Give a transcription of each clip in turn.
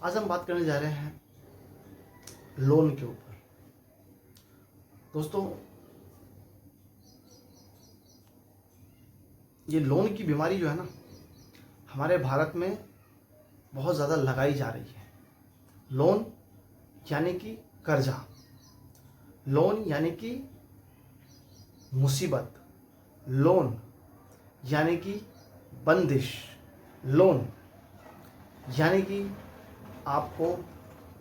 आज हम बात करने जा रहे हैं लोन के ऊपर। दोस्तों, ये लोन की बीमारी जो है ना, हमारे भारत में बहुत ज़्यादा लगाई जा रही है। लोन यानी कि कर्जा, लोन यानी कि मुसीबत, लोन यानी कि बंदिश, लोन यानी कि आपको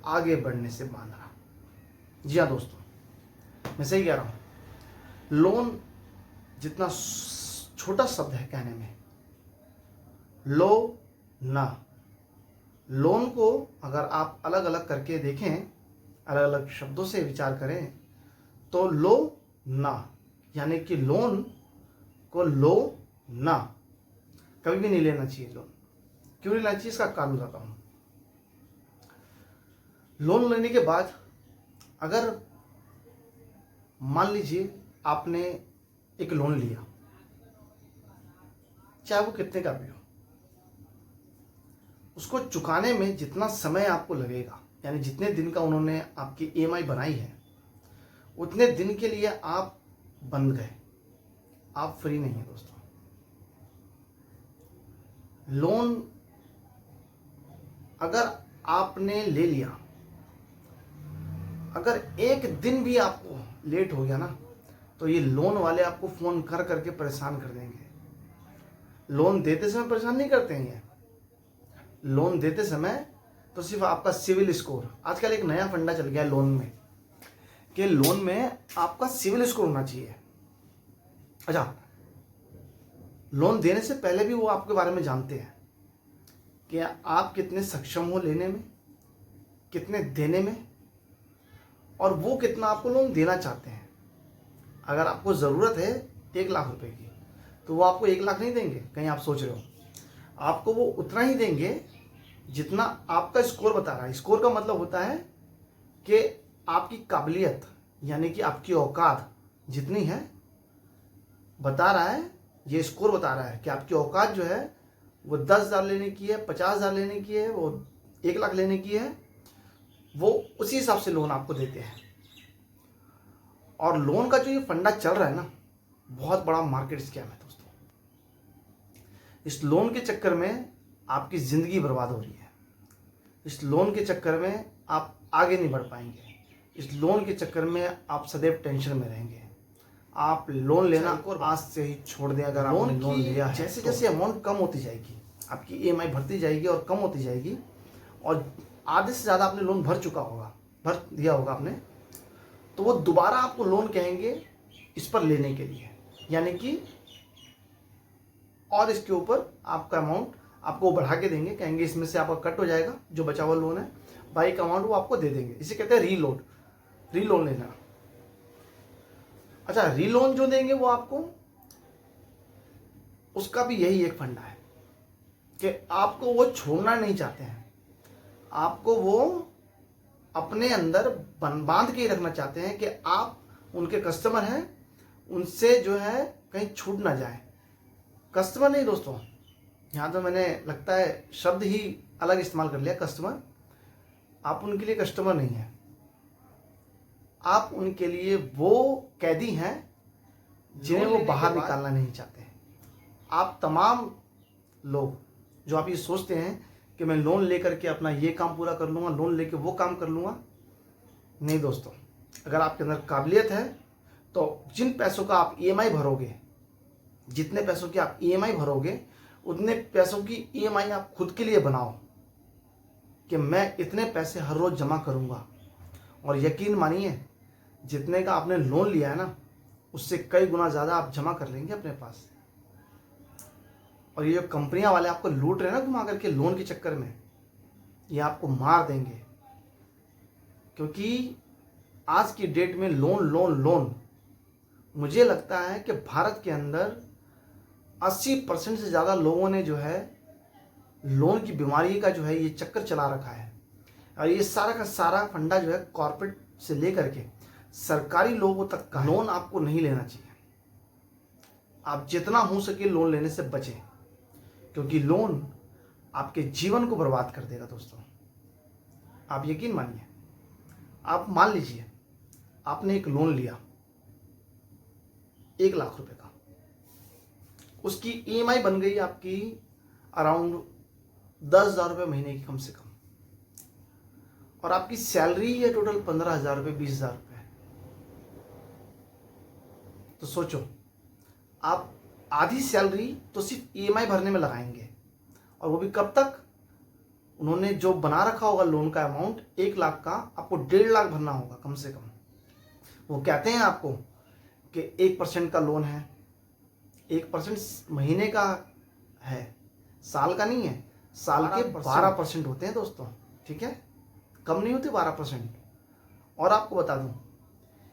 आगे बढ़ने से बांधना। जी हाँ दोस्तों, मैं सही कह रहा हूँ। लोन जितना छोटा शब्द है कहने में, लो ना, लोन को अगर आप अलग अलग करके देखें, अलग अलग शब्दों से विचार करें, तो लो ना यानी कि लोन को लो ना, कभी भी नहीं लेना चाहिए लोन। क्यों नहीं लेना चाहिए, इसका कारण बताता हूँ। लोन लेने के बाद अगर मान लीजिए आपने एक लोन लिया, चाहे वो कितने का भी हो, उसको चुकाने में जितना समय आपको लगेगा, यानी जितने दिन का उन्होंने आपकी ईएमआई बनाई है, उतने दिन के लिए आप बंद गए, आप फ्री नहीं है दोस्तों। लोन अगर आपने ले लिया, अगर एक दिन भी आपको लेट हो गया ना, तो ये लोन वाले आपको फ़ोन कर करके परेशान कर देंगे। लोन देते समय परेशान नहीं करते हैं ये, लोन देते समय तो सिर्फ आपका सिविल स्कोर, आजकल एक नया फंडा चल गया है लोन में, कि लोन में आपका सिविल स्कोर होना चाहिए। अच्छा, लोन देने से पहले भी वो आपके बारे में जानते हैं कि आप कितने सक्षम हो लेने में, कितने देने में, और वो कितना आपको लोन देना चाहते हैं। अगर आपको ज़रूरत है 1 लाख रुपए की, तो वो आपको 1 लाख नहीं देंगे, कहीं आप सोच रहे हो। आपको वो उतना ही देंगे जितना आपका स्कोर बता रहा है। स्कोर का मतलब होता है कि आपकी काबिलियत, यानी कि आपकी औकात जितनी है, बता रहा है, ये स्कोर बता रहा है कि आपकी औकात जो है वो 10,000 लेने की है, 50,000 लेने की है, वो 1 लाख लेने की है। वो उसी हिसाब से लोन आपको देते हैं। और लोन का जो ये फंडा चल रहा है ना, बहुत बड़ा मार्केट स्कैम है दोस्तों। इस लोन के चक्कर में आपकी ज़िंदगी बर्बाद हो रही है। इस लोन के चक्कर में आप आगे नहीं बढ़ पाएंगे। इस लोन के चक्कर में आप सदैव टेंशन में रहेंगे। आप लोन लेना आज से ही छोड़ दें। अगर आपने लोन लिया है, जैसे जैसे अमाउंट कम होती जाएगी, आपकी ईएमआई भरती जाएगी और कम होती जाएगी, और आधे से ज़्यादा आपने लोन भर चुका होगा, भर दिया होगा आपने, तो वो दोबारा आपको लोन कहेंगे इस पर लेने के लिए, यानी कि और इसके ऊपर आपका अमाउंट आपको बढ़ा के देंगे। कहेंगे इसमें से आपका कट हो जाएगा, जो बचा हुआ लोन है, बाकी का अमाउंट वो आपको दे देंगे। इसे कहते हैं रीलोन लेना। अच्छा, रीलोन जो देंगे वो आपको, उसका भी यही एक फंडा है कि आपको वो छोड़ना नहीं चाहते हैं। आपको वो अपने अंदर बांध के ही रखना चाहते हैं कि आप उनके कस्टमर हैं, उनसे जो है कहीं छूट ना जाए। कस्टमर नहीं दोस्तों, यहाँ तो मैंने लगता है शब्द ही अलग इस्तेमाल कर लिया, कस्टमर। आप उनके लिए कस्टमर नहीं हैं, आप उनके लिए वो कैदी हैं जिन्हें वो बाहर निकालना नहीं चाहते। आप तमाम लोग जो आप ये सोचते हैं कि मैं लोन लेकर के अपना ये काम पूरा कर लूँगा, लोन लेके वो काम कर लूँगा, नहीं दोस्तों। अगर आपके अंदर काबिलियत है तो जिन पैसों का आप ईएमआई भरोगे, जितने पैसों की आप ईएमआई भरोगे, उतने पैसों की ईएमआई आप खुद के लिए बनाओ कि मैं इतने पैसे हर रोज़ जमा करूँगा। और यकीन मानिए, जितने का आपने लोन लिया है ना, उससे कई गुना ज़्यादा आप जमा कर लेंगे अपने पास। और ये जो कंपनियां वाले आपको लूट रहे हैं ना घुमा करके लोन के चक्कर में, ये आपको मार देंगे। क्योंकि आज की डेट में लोन लोन लोन, मुझे लगता है कि भारत के अंदर 80% से ज़्यादा लोगों ने जो है लोन की बीमारी का जो है ये चक्कर चला रखा है। और ये सारा का सारा फंडा जो है कॉर्पोरेट से लेकर के सरकारी लोगों तक का। लोन आपको नहीं लेना चाहिए। आप जितना हो सके लोन लेने से बचें, क्योंकि लोन आपके जीवन को बर्बाद कर देगा दोस्तों। आप यकीन मानिए, आप मान लीजिए आपने एक लोन लिया 1 लाख रुपए का, उसकी ईएमआई बन गई आपकी अराउंड 10,000 रुपये महीने की कम से कम, और आपकी सैलरी है टोटल 15,000 रुपये, 20,000 रुपये। तो सोचो, आप आधी सैलरी तो सिर्फ ईएमआई भरने में लगाएंगे, और वो भी कब तक? उन्होंने जो बना रखा होगा लोन का अमाउंट 1 लाख का, आपको 1.5 लाख भरना होगा कम से कम। वो कहते हैं आपको कि 1% का लोन है, 1% महीने का है, साल का नहीं है। साल के 12% होते हैं दोस्तों, ठीक है, कम नहीं होते 12%। और आपको बता दूं,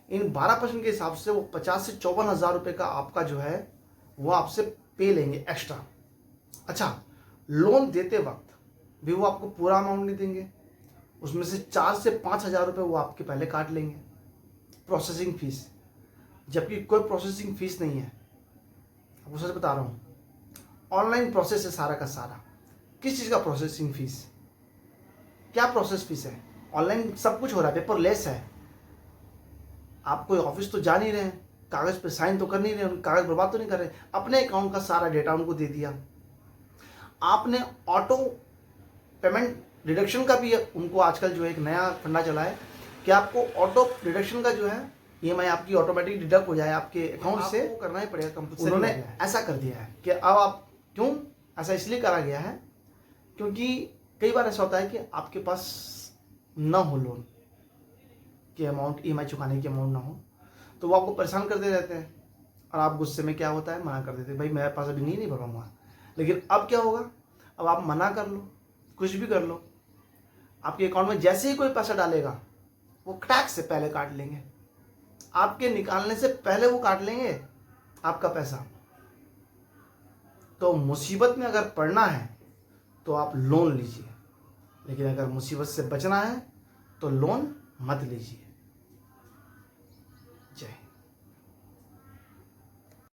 इन 12% के हिसाब से वो 50 से 54,000 रुपये का आपका जो है वो आपसे पे लेंगे एक्स्ट्रा। अच्छा, लोन देते वक्त भी वो आपको पूरा अमाउंट नहीं देंगे, उसमें से 4 से 5,000 रुपये वो आपके पहले काट लेंगे प्रोसेसिंग फीस, जबकि कोई प्रोसेसिंग फीस नहीं है। आपको सच बता रहा हूँ, ऑनलाइन प्रोसेस है सारा का सारा। किस चीज़ का प्रोसेसिंग फीस? क्या प्रोसेस फीस है? ऑनलाइन सब कुछ हो रहा है, पेपरलेस है। आप कोई ऑफिस तो जा नहीं रहे हैं, कागज़ पे साइन तो कर नहीं रहे, कागज़ बर्बाद तो नहीं कर रहे, अपने अकाउंट का सारा डेटा उनको दे दिया। आपने ऑटो पेमेंट डिडक्शन का भी उनको आजकल जो है एक नया फंडा चला है कि आपको ऑटो डिडक्शन का जो है ईएमआई आपकी ऑटोमेटिक डिडक्ट हो जाए आपके अकाउंट से, वो करना ही पड़ेगा कंपलसरी। उन्होंने ऐसा कर दिया है कि अब आप, क्यों ऐसा इसलिए करा गया है क्योंकि कई बार ऐसा होता है कि आपके पास ना हो लोन के अमाउंट, ईएमआई चुकाने की अमाउंट ना हो, तो वो आपको परेशान करते रहते हैं, और आप गुस्से में क्या होता है, मना कर देते हैं, भाई मेरे पास अभी नहीं भर पाऊंगा। लेकिन अब क्या होगा, अब आप मना कर लो, कुछ भी कर लो, आपके अकाउंट में जैसे ही कोई पैसा डालेगा वो टैक्स से पहले काट लेंगे, आपके निकालने से पहले वो काट लेंगे आपका पैसा। तो मुसीबत में अगर पड़ना है तो आप लोन लीजिए, लेकिन अगर मुसीबत से बचना है तो लोन मत लीजिए।